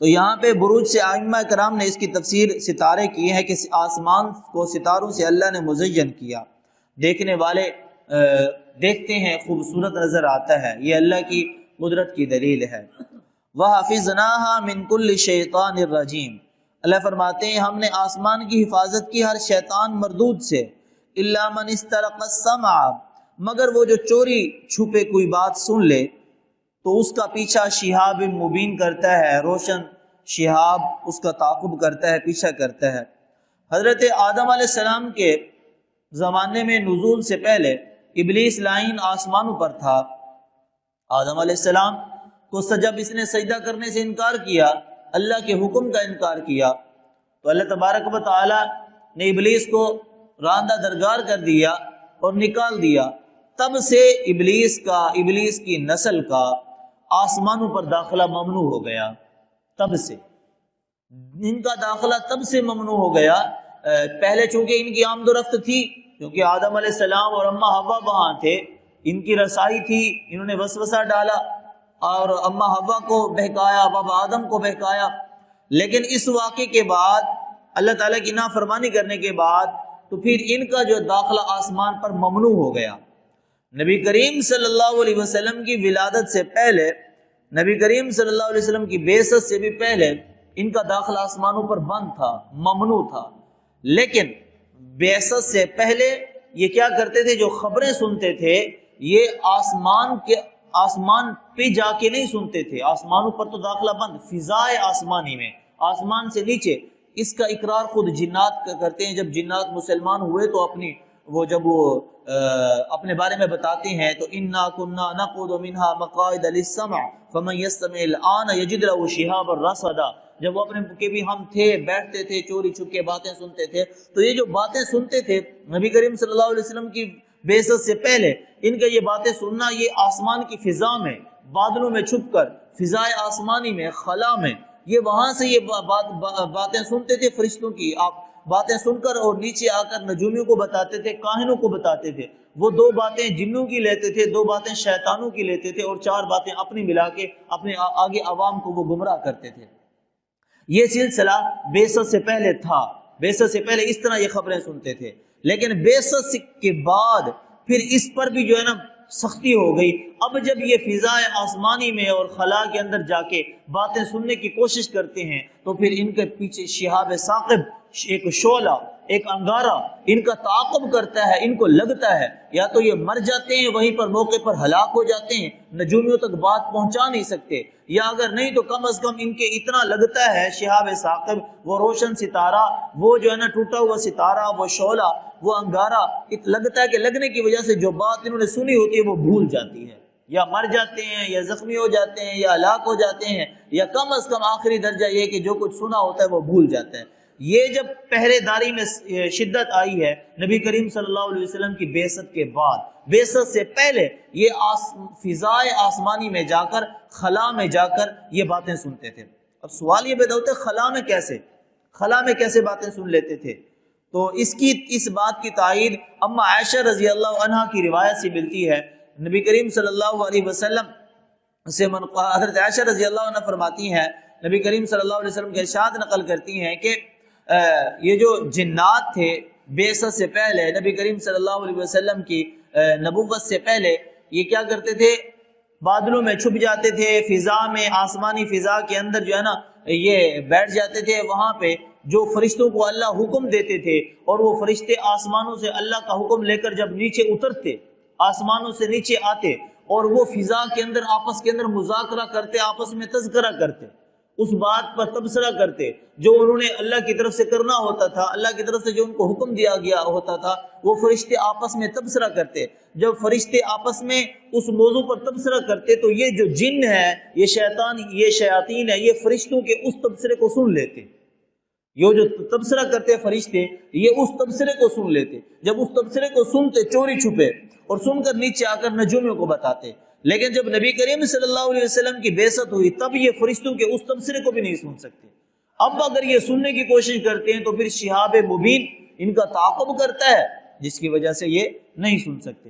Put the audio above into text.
تو یہاں پہ بروج سے ائمہ کرام نے اس کی تفسیر ستارے کی ہے کہ آسمان کو ستاروں سے اللہ نے مزین کیا، دیکھنے والے دیکھتے ہیں خوبصورت نظر آتا ہے، یہ اللہ کی قدرت کی دلیل ہے۔ وَحَفِظْنَاهَا مِن كُلِّ شَيْطَانٍ رَجِيمٍ، اللہ فرماتے ہیں ہم نے آسمان کی حفاظت کی ہر شیطان مردود سے، إِلَّا مَنِ اسْتَرَقَ السَّمْعَ، مگر وہ جو چوری چھپے کوئی بات سن لے تو اس کا پیچھا شہاب مبین کرتا ہے، روشن شہاب اس کا تعاقب کرتا ہے، پیچھا کرتا ہے۔ حضرت آدم علیہ السلام کے زمانے میں نزول سے پہلے ابلیس لائن آسمانوں پر تھا۔ آدم علیہ السلام کو جب اس نے سجدہ کرنے سے انکار کیا، اللہ کے حکم کا انکار کیا، تو اللہ تبارک و تعالی نے ابلیس کو راندہ درگار کر دیا اور نکال دیا۔ تب سے ابلیس کی نسل کا آسمانوں پر داخلہ ممنوع ہو گیا، تب سے ان کا داخلہ تب سے ممنوع ہو گیا۔ پہلے چونکہ ان کی آمد و رفت تھی، کیونکہ آدم علیہ السلام اور اماں حوا وہاں تھے، ان کی رسائی تھی، انہوں نے وسوسہ ڈالا اور اماں حوا کو بہکایا، بابا آدم کو بہکایا۔ لیکن اس واقعے کے بعد، اللہ تعالیٰ کی نافرمانی کرنے کے بعد، تو پھر ان کا جو داخلہ آسمان پر ممنوع ہو گیا۔ نبی کریم صلی اللہ علیہ وسلم کی ولادت سے پہلے، نبی کریم صلی اللہ علیہ وسلم کی بعثت سے بھی پہلے ان کا داخلہ آسمانوں پر بند تھا، ممنوع تھا۔ لیکن بعثت سے پہلے یہ کیا کرتے تھے؟ جو خبریں سنتے تھے یہ آسمان پہ جا کے نہیں سنتے تھے، آسمانوں پر تو داخلہ بند، فضائے آسمانی میں، آسمان سے نیچے۔ اس کا اقرار خود جنات کرتے ہیں۔ جب جنات مسلمان ہوئے تو جب وہ اپنے بارے میں بتاتے ہیں تو اِنَّا كُنَّا نَقْعُدُ مِنْهَا مَقَاعِدَ لِلسَّمْعِ فَمَنْ يَسْتَمِعِ الْآنَ يَجِدْ لَهُ شِهَابًا رَصَدًا۔ جب وہ اپنے کہ بھی ہم تھے، بیٹھتے تھے، چوری چھپ کے باتیں سنتے تھے، تو یہ جو باتیں سنتے تھے نبی کریم صلی اللہ علیہ وسلم کی بعثت سے پہلے، ان کا یہ باتیں سننا، یہ آسمان کی فضا میں، بادلوں میں چھپ کر، فضائے آسمانی میں، خلا میں، یہ وہاں سے یہ باتیں سنتے تھے فرشتوں کی، آپ باتیں سن کر اور نیچے آ کر نجومیوں کو بتاتے تھے، کاہنوں کو بتاتے تھے۔ وہ 2 باتیں جنوں کی لیتے تھے، 2 باتیں شیطانوں کی لیتے تھے، اور 4 باتیں اپنی ملا کے اپنے آگے عوام کو وہ گمراہ کرتے تھے۔ یہ سلسلہ بعثت سے پہلے تھا، بعثت سے پہلے اس طرح یہ خبریں سنتے تھے۔ لیکن بعثت کے بعد پھر اس پر بھی جو ہے نا سختی ہو گئی۔ اب جب یہ فضائے آسمانی میں اور خلا کے اندر جا کے باتیں سننے کی کوشش کرتے ہیں تو پھر ان کے پیچھے شہاب ثاقب، ایک شعلہ، ایک انگارہ ان کا تعاقب کرتا ہے، ان کو لگتا ہے، یا تو یہ مر جاتے ہیں وہیں پر موقع پر ہلاک ہو جاتے ہیں، نجومیوں تک بات پہنچا نہیں سکتے، یا اگر نہیں تو کم از کم ان کے اتنا لگتا ہے شہاب ثاقب، وہ روشن ستارہ، وہ جو ہے نا ٹوٹا ہوا ستارہ، وہ شعلہ، وہ انگارہ، لگتا ہے کہ لگنے کی وجہ سے جو بات انہوں نے سنی ہوتی ہے وہ بھول جاتی ہے، یا مر جاتے ہیں، یا زخمی ہو جاتے ہیں، یا ہلاک ہو جاتے ہیں، یا کم از کم آخری درجہ یہ کہ جو کچھ سنا ہوتا ہے وہ بھول جاتا ہے۔ یہ جب پہرے داری میں شدت آئی ہے نبی کریم صلی اللہ علیہ وسلم کی بعثت کے بعد، بعثت سے پہلے یہ فضائے آسمانی میں جا کر، خلا میں جا کر یہ باتیں سنتے تھے۔ اب سوال یہ پیدا ہوتا ہے خلا میں کیسے باتیں سن لیتے تھے؟ تو اس بات کی تائید اما عائشہ رضی اللہ عنہا کی روایت سے ملتی ہے۔ نبی کریم صلی اللہ علیہ وسلم سے حضرت عائشہ رضی اللہ عنہ فرماتی ہیں، نبی کریم صلی اللہ علیہ وسلم کے ارشاد نقل کرتی ہیں کہ یہ جو جنات تھے بعثت سے پہلے، نبی کریم صلی اللہ علیہ وسلم کی نبوت سے پہلے، یہ کیا کرتے تھے؟ بادلوں میں چھپ جاتے تھے، فضا میں، آسمانی فضا کے اندر جو ہے نا یہ بیٹھ جاتے تھے۔ وہاں پہ جو فرشتوں کو اللہ حکم دیتے تھے، اور وہ فرشتے آسمانوں سے اللہ کا حکم لے کر جب نیچے اترتے، آسمانوں سے نیچے آتے، اور وہ فضا کے اندر آپس کے اندر مذاکرہ کرتے، آپس میں تذکرہ کرتے، اس بات پر تبصرہ کرتے جو انہوں نے اللہ کی طرف سے کرنا ہوتا تھا، اللہ کی طرف سے جو ان کو حکم دیا گیا ہوتا تھا، وہ فرشتے آپس میں تبصرہ کرتے۔ جب فرشتے آپس میں اس موضوع پر تبصرہ کرتے تو یہ جو جن ہے، یہ شیطان، یہ شیاطین ہے، یہ فرشتوں کے اس تبصرے کو سن لیتے۔ یہ جو تبصرہ کرتے فرشتے، یہ اس تبصرے کو سن لیتے۔ جب اس تبصرے کو سنتے چوری چھپے، اور سن کر نیچے آ کر نجومیوں کو بتاتے۔ لیکن جب نبی کریم صلی اللہ علیہ وسلم کی بعثت ہوئی تب یہ فرشتوں کے اس تبصرے کو بھی نہیں سن سکتے۔ اب اگر یہ سننے کی کوشش کرتے ہیں تو پھر شہاب مبین ان کا تعاقب کرتا ہے، جس کی وجہ سے یہ نہیں سن سکتے۔